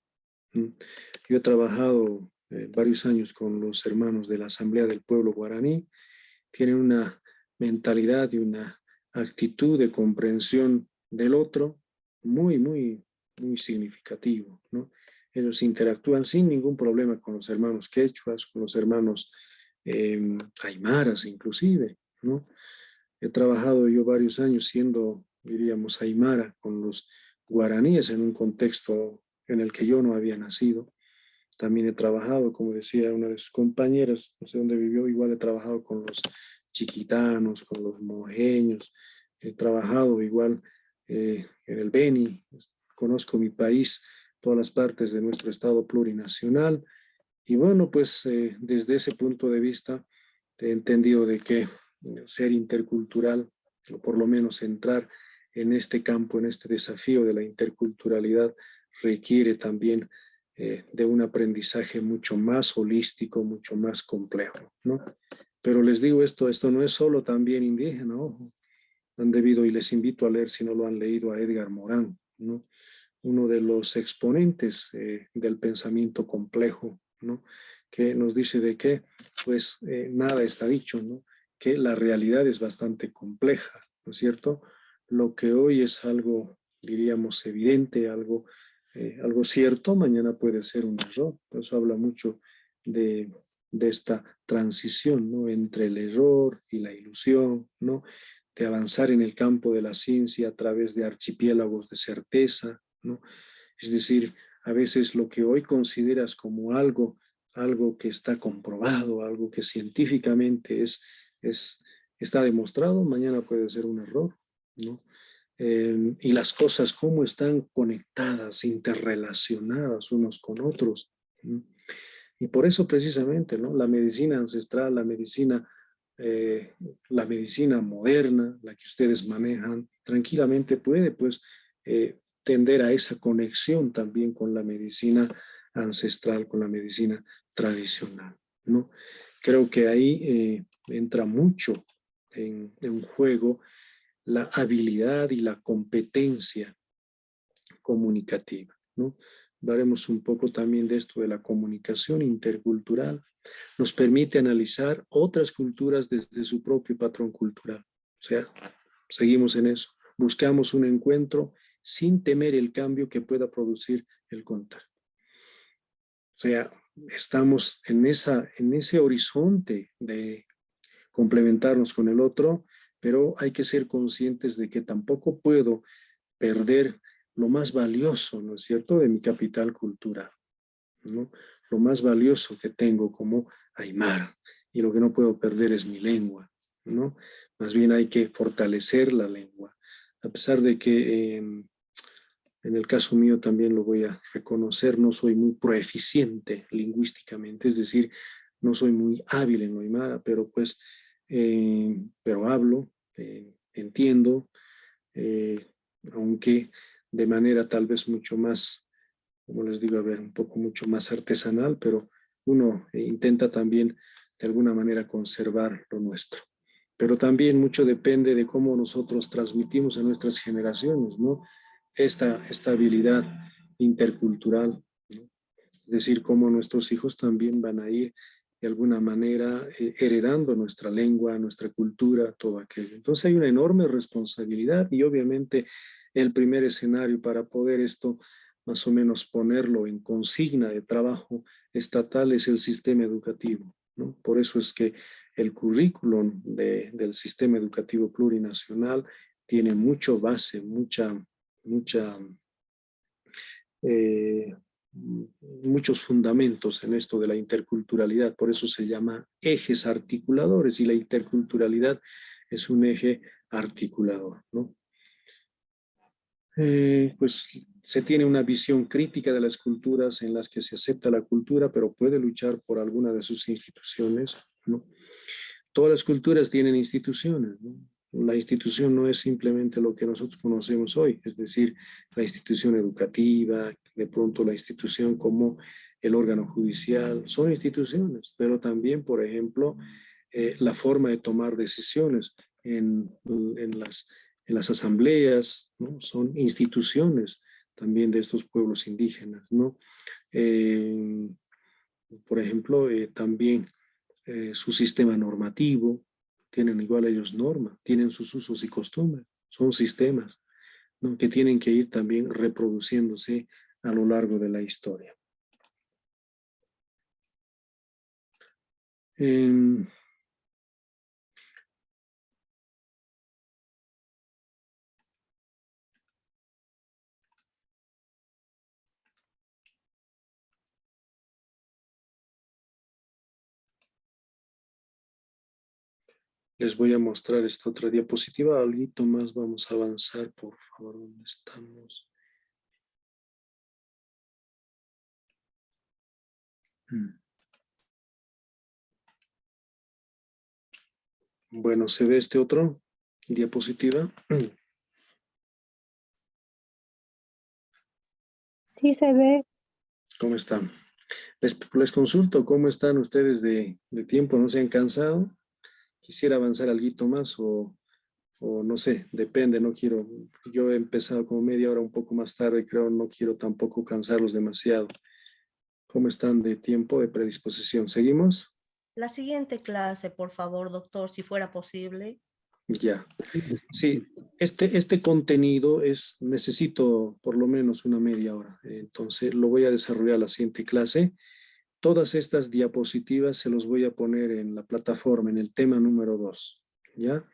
Yo he trabajado varios años con los hermanos de la Asamblea del Pueblo Guaraní. Tienen una mentalidad y una actitud de comprensión del otro muy, muy, muy significativo, ¿no? Ellos interactúan sin ningún problema con los hermanos quechuas, con los hermanos aymaras inclusive, ¿no? He trabajado yo varios años siendo, diríamos, aymara con los guaraníes en un contexto en el que yo no había nacido. También he trabajado, como decía una de sus compañeras, no sé dónde vivió, igual he trabajado con los chiquitanos, con los mojeños, he trabajado igual en el Beni, conozco mi país, todas las partes de nuestro estado plurinacional, y bueno, pues desde ese punto de vista he entendido de que ser intercultural, o por lo menos entrar en este campo, en este desafío de la interculturalidad, requiere también de un aprendizaje mucho más holístico, mucho más complejo, ¿no? Pero les digo esto no es solo también indígena, ojo. Han debido, y les invito a leer si no lo han leído, a Edgar Morán, ¿no? Uno de los exponentes del pensamiento complejo, ¿no? Que nos dice de que, pues, nada está dicho, ¿no? Que la realidad es bastante compleja, ¿no es cierto? Lo que hoy es algo, diríamos, evidente, algo cierto, mañana puede ser un error. Por eso habla mucho de esta transición, ¿no? Entre el error y la ilusión, ¿no? De avanzar en el campo de la ciencia a través de archipiélagos de certeza, ¿no? Es decir, a veces lo que hoy consideras como algo que está comprobado, algo que científicamente está demostrado, mañana puede ser un error, ¿no? Y las cosas cómo están conectadas, interrelacionadas unos con otros, ¿no? Y por eso precisamente, ¿no? La medicina ancestral, la medicina moderna, la que ustedes manejan, tranquilamente puede pues tender a esa conexión también con la medicina ancestral, con la medicina tradicional, ¿no? Creo que ahí entra mucho en juego la habilidad y la competencia comunicativa, ¿no? Hablaremos un poco también de esto de la comunicación intercultural. Nos permite analizar otras culturas desde su propio patrón cultural. O sea, seguimos en eso. Buscamos un encuentro sin temer el cambio que pueda producir el contacto. O sea, estamos en ese horizonte de complementarnos con el otro, pero hay que ser conscientes de que tampoco puedo perder lo más valioso, ¿no es cierto?, de mi capital cultural, ¿no? Lo más valioso que tengo como aymara, y lo que no puedo perder es mi lengua, ¿no? Más bien hay que fortalecer la lengua, a pesar de que en el caso mío también lo voy a reconocer, no soy muy proeficiente lingüísticamente, es decir, no soy muy hábil en lo aymara, pero pues, pero hablo, entiendo, aunque de manera tal vez mucho más, como les digo, a ver, un poco mucho más artesanal, pero uno intenta también de alguna manera conservar lo nuestro. Pero también mucho depende de cómo nosotros transmitimos a nuestras generaciones, ¿no? Esta habilidad intercultural, ¿no? Es decir, cómo nuestros hijos también van a ir de alguna manera heredando nuestra lengua, nuestra cultura, todo aquello. Entonces hay una enorme responsabilidad y obviamente el primer escenario para poder esto más o menos ponerlo en consigna de trabajo estatal es el sistema educativo, ¿no? Por eso es que el currículum del sistema educativo plurinacional tiene mucho base, muchos fundamentos en esto de la interculturalidad, por eso se llama ejes articuladores y la interculturalidad es un eje articulador, ¿no? Pues se tiene una visión crítica de las culturas en las que se acepta la cultura, pero puede luchar por alguna de sus instituciones, ¿no? Todas las culturas tienen instituciones, ¿no? La institución no es simplemente lo que nosotros conocemos hoy, es decir, la institución educativa, de pronto la institución como el órgano judicial, son instituciones, pero también, por ejemplo, la forma de tomar decisiones en las asambleas, ¿no? Son instituciones también de estos pueblos indígenas, ¿no? Por ejemplo, también su sistema normativo, tienen igual ellos norma, tienen sus usos y costumbres, son sistemas, ¿no? Que tienen que ir también reproduciéndose a lo largo de la historia. Les voy a mostrar esta otra diapositiva. Algo más vamos a avanzar, por favor. ¿Dónde estamos? Bueno, ¿se ve este otro diapositiva? Sí se ve. ¿Cómo están? Les consulto, ¿cómo están ustedes de tiempo? ¿No se han cansado? Quisiera avanzar algo más o no sé, depende, no quiero, yo he empezado como media hora un poco más tarde, creo, no quiero tampoco cansarlos demasiado. ¿Cómo están de tiempo, de predisposición? ¿Seguimos? La siguiente clase, por favor, doctor, si fuera posible. Ya. Sí, este contenido necesito por lo menos una media hora, entonces lo voy a desarrollar la siguiente clase. Todas estas diapositivas se los voy a poner en la plataforma, en el tema número 2, ¿ya?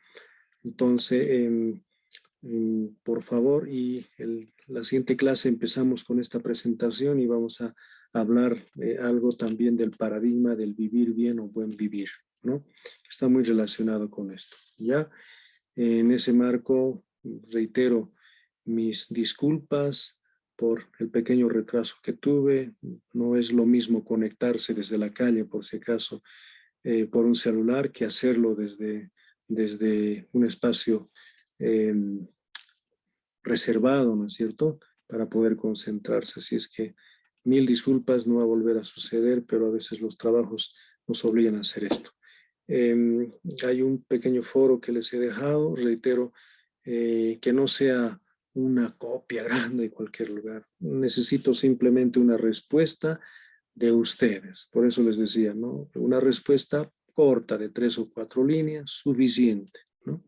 Entonces, por favor, la siguiente clase empezamos con esta presentación y vamos a hablar algo también del paradigma del vivir bien o buen vivir, ¿no? Está muy relacionado con esto, ¿ya? En ese marco, reitero mis disculpas por el pequeño retraso que tuve. No es lo mismo conectarse desde la calle, por si acaso, por un celular, que hacerlo desde un espacio reservado, ¿no es cierto?, para poder concentrarse. Así es que mil disculpas, no va a volver a suceder, pero a veces los trabajos nos obligan a hacer esto. Hay un pequeño foro que les he dejado, reitero, que no sea una copia grande de cualquier lugar. Necesito simplemente una respuesta de ustedes. Por eso les decía, ¿no? Una respuesta corta de 3 o 4 líneas, suficiente, ¿no?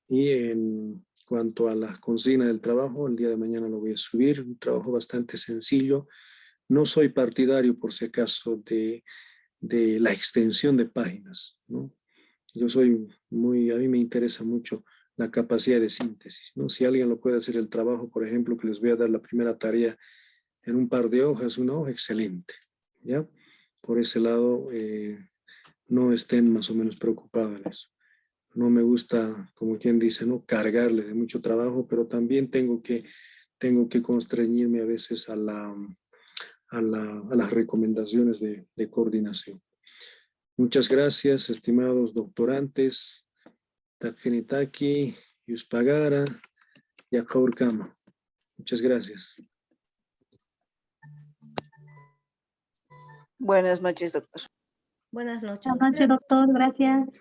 Y en cuanto a la consigna del trabajo, el día de mañana lo voy a subir, un trabajo bastante sencillo. No soy partidario, por si acaso, de la extensión de páginas, ¿no? Yo soy a mí me interesa mucho la capacidad de síntesis, ¿no? Si alguien lo puede hacer el trabajo, por ejemplo, que les voy a dar la primera tarea en un par de hojas, una hoja, excelente, ¿ya? Por ese lado, no estén más o menos preocupados en eso. No me gusta, como quien dice, ¿no?, cargarle de mucho trabajo, pero también tengo que constreñirme a veces a las recomendaciones de coordinación. Muchas gracias, estimados doctorantes. Takfinitaki, Yuspagara, Yakaurkama. Muchas gracias. Buenas noches, doctor. Buenas noches. Buenas noches, doctor. Gracias.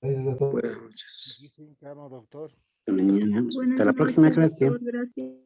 Gracias a todos. Buenas noches. Doctor. Hasta mañana. Buenas Hasta la próxima noches, clase. doctor. Gracias.